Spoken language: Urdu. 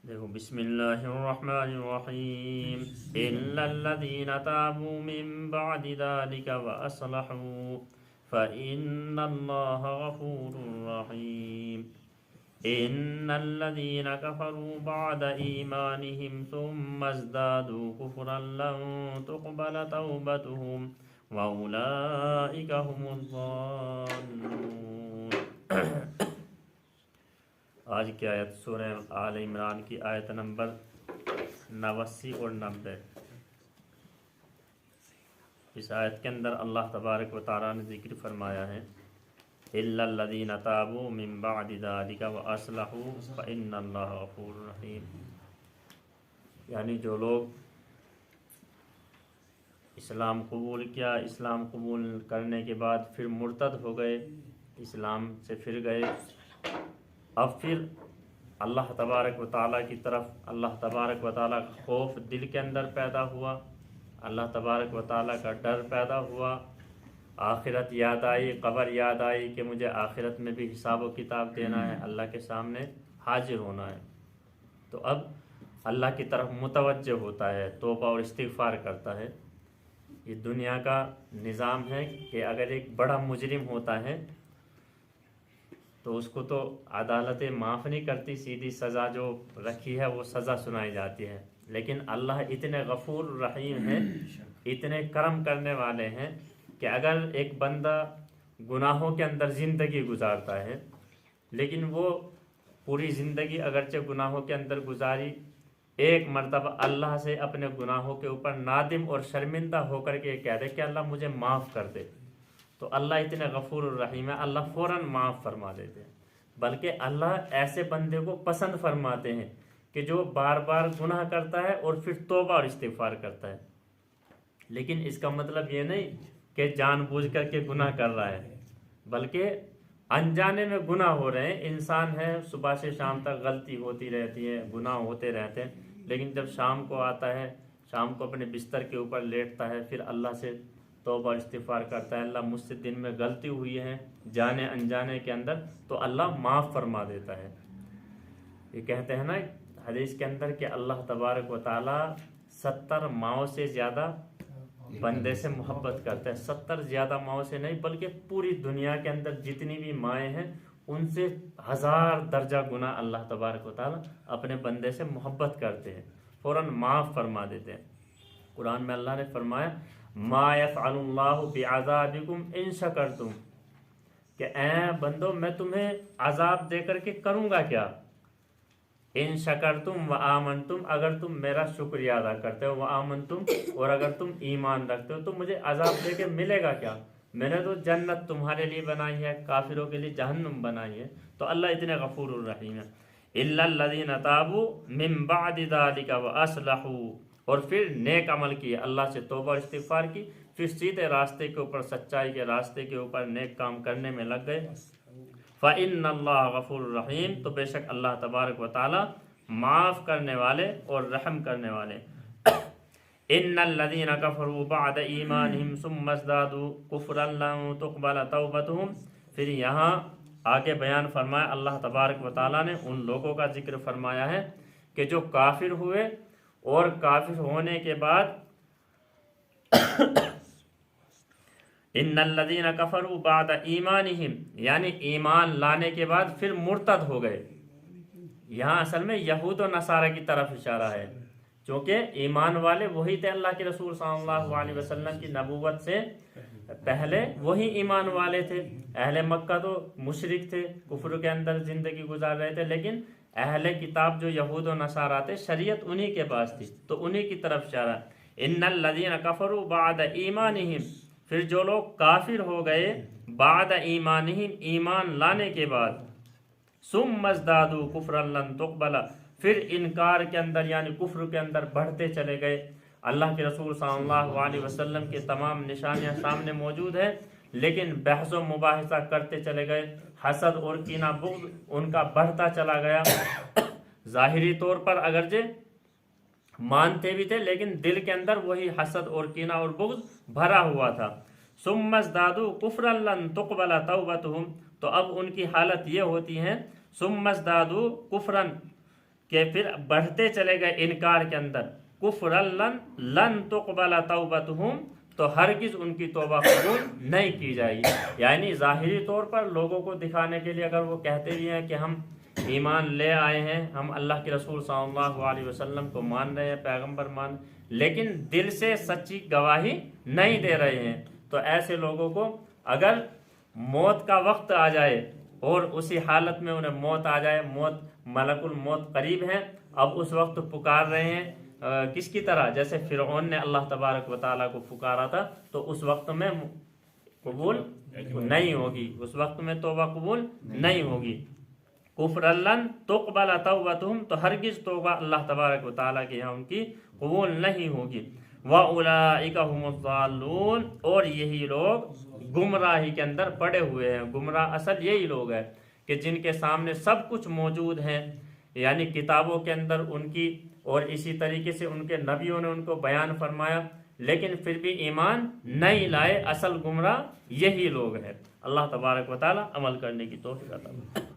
دیکھو، بسم اللہ الرحمن الرحیم الا الذین تابوا من بعد ذلك واصلحوا فإن اللہ غفور رحیم ان الذین کفروا بعد ایمانهم ثم ازدادوا کفرا لن تقبل توبتهم واولئک هم الضالون۔ آج کی آیت سورہ آل عمران کی آیت نمبر 89 اور 90۔ اس آیت کے اندر اللہ تبارک و تعالیٰ نے ذکر فرمایا ہے الا الذین تابوا من بعد ذلک واصلحوا فإن اللہ غفور رحیم، یعنی جو لوگ اسلام قبول کیا، اسلام قبول کرنے کے بعد پھر مرتد ہو گئے، اسلام سے پھر گئے، اب پھر اللہ تبارک و تعالیٰ کی طرف اللہ تبارک و تعالیٰ کا خوف دل کے اندر پیدا ہوا، اللہ تبارک و تعالیٰ کا ڈر پیدا ہوا، آخرت یاد آئی، قبر یاد آئی کہ مجھے آخرت میں بھی حساب و کتاب دینا ہے، اللہ کے سامنے حاضر ہونا ہے، تو اب اللہ کی طرف متوجہ ہوتا ہے، توبہ اور استغفار کرتا ہے۔ یہ دنیا کا نظام ہے کہ اگر ایک بڑا مجرم ہوتا ہے تو اس کو تو عدالت معاف نہیں کرتی، سیدھی سزا جو رکھی ہے وہ سزا سنائی جاتی ہے، لیکن اللہ اتنے غفور رحیم ہیں، اتنے کرم کرنے والے ہیں کہ اگر ایک بندہ گناہوں کے اندر زندگی گزارتا ہے، لیکن وہ پوری زندگی اگرچہ گناہوں کے اندر گزاری، ایک مرتبہ اللہ سے اپنے گناہوں کے اوپر نادم اور شرمندہ ہو کر کے کہہ دے کہ اللہ مجھے معاف کر دے، تو اللہ اتنے غفور الرحیم ہے، اللہ فوراً معاف فرما دیتے ہیں۔ بلکہ اللہ ایسے بندے کو پسند فرماتے ہیں کہ جو بار بار گناہ کرتا ہے اور پھر توبہ اور استغفار کرتا ہے، لیکن اس کا مطلب یہ نہیں کہ جان بوجھ کر کے گناہ کر رہا ہے، بلکہ انجانے میں گناہ ہو رہے ہیں۔ انسان ہے، صبح سے شام تک غلطی ہوتی رہتی ہے، گناہ ہوتے رہتے ہیں، لیکن جب شام کو آتا ہے، شام کو اپنے بستر کے اوپر لیٹتا ہے، پھر اللہ سے توبہ استغفار کرتا ہے، اللہ مجھ سے دن میں غلطی ہوئی ہے جانے انجانے کے اندر، تو اللہ معاف فرما دیتا ہے۔ یہ کہتے ہیں نا حدیث کے اندر کہ اللہ تبارک و تعالیٰ 70 ماؤں سے زیادہ بندے سے محبت کرتا ہے، 70 زیادہ ماؤں سے نہیں بلکہ پوری دنیا کے اندر جتنی بھی مائیں ہیں ان سے 1000 درجہ گنا اللہ تبارک و تعالیٰ اپنے بندے سے محبت کرتے ہیں، فوراً معاف فرما دیتے ہیں۔ قرآن میں اللہ نے فرمایا ما یفعل اللہ بعذابکم ان شکرتم، کہ اے بندو میں تمہیں عذاب دے کر کے کروں گا کیا، ان شکرتم وآمنتم، اگر تم میرا شکریہ ادا کرتے ہو، وآمنتم، اور اگر تم ایمان رکھتے ہو تو مجھے عذاب دے کے ملے گا کیا، میں نے تو جنت تمہارے لیے بنائی ہے، کافروں کے لیے جہنم بنائی ہے۔ تو اللہ اتنے غفور الرحیم ہے۔ الا الذین تابوا من بعد ذلک واصلحوا، اور پھر نیک عمل کیے، اللہ سے توبہ اور استغفار کی، پھر سیدھے راستے کے اوپر، سچائی کے راستے کے اوپر نیک کام کرنے میں لگ گئے، فإن اللہ غفور الرحیم، تو بے شک اللہ تبارک و تعالی معاف کرنے والے اور رحم کرنے والے۔ ان الذین کفروا بعد ایمانہم ثم ازدادوا کفرا لن تقبل توبتہم، پھر یہاں آگے بیان فرمایا اللہ تبارک و تعالیٰ نے ان لوگوں کا ذکر فرمایا ہے کہ جو کافر ہوئے اور کافر ہونے کے بعد ان الذین کفروا بعد ایمانہم، یعنی ایمان لانے کے بعد پھر مرتد ہو گئے، یہاں اصل میں یہود و نصارہ کی طرف اشارہ ہے، چونکہ ایمان والے وہی تھے، اللہ کے رسول صلی اللہ علیہ وسلم کی نبوت سے پہلے وہی ایمان والے تھے۔ اہل مکہ تو مشرک تھے، کفر کے اندر زندگی گزار رہے تھے، لیکن اہل کتاب جو یہود و نصارہ تھے شریعت انہی کے پاس تھی، تو انہی کی طرف اشارہ۔ ان الذین کفروا بعد ایمانہم، پھر جو لوگ کافر ہو گئے بعد ایمانہم، ایمان لانے کے بعد، ثم ازدادوا کفرا لن تقبل، پھر انکار کے اندر یعنی کفر کے اندر بڑھتے چلے گئے۔ اللہ کے رسول صلی اللہ علیہ وسلم کے تمام نشانیاں سامنے موجود ہیں، لیکن بحث و مباحثہ کرتے چلے گئے، حسد اور کینہ بغض ان کا بڑھتا چلا گیا، ظاہری طور پر اگرچہ مانتے بھی تھے لیکن دل کے اندر وہی حسد اور کینہ اور بغض بھرا ہوا تھا۔ ثم ازدادوا کفرا لن تقبل توبتهم، تو اب ان کی حالت یہ ہوتی ہے ثم ازدادوا کفرا، کہ پھر بڑھتے چلے گئے انکار کے اندر، کفرن لن تقبل توبتہم، تو ہرگز ان کی توبہ قبول نہیں کی جائے گی. یعنی ظاہری طور پر لوگوں کو دکھانے کے لیے اگر وہ کہتے بھی ہیں کہ ہم ایمان لے آئے ہیں، ہم اللہ کے رسول صلی اللہ علیہ وسلم کو مان رہے ہیں، پیغمبر مان، لیکن دل سے سچی گواہی نہیں دے رہے ہیں، تو ایسے لوگوں کو اگر موت کا وقت آ جائے اور اسی حالت میں انہیں موت آ جائے، موت ملک الموت قریب ہے، اب اس وقت پکار رہے ہیں کس کی طرح؟ جیسے فرعون نے اللہ تبارک و تعالیٰ کو پکارا تھا، تو اس وقت میں قبول نہیں ہوگی، اس وقت میں توبہ قبول نہیں ہوگی. کفر لن تقبل توبتہم، تو ہرگز توبہ اللہ تبارک و تعالیٰ کے یہاں ان کی قبول نہیں ہوگی. وَأُولَئِكَ هُمُ الضَّالُّونَ، اور یہی لوگ گمراہی کے اندر پڑے ہوئے ہیں. گمراہ اصل یہی لوگ ہیں کہ جن کے سامنے سب کچھ موجود ہیں، یعنی کتابوں کے اندر ان کی، اور اسی طریقے سے ان کے نبیوں نے ان کو بیان فرمایا، لیکن پھر بھی ایمان نہیں لائے. اصل گمراہ یہی لوگ ہیں. اللہ تبارک و تعالی عمل کرنے کی توفیق عطا فرمائے.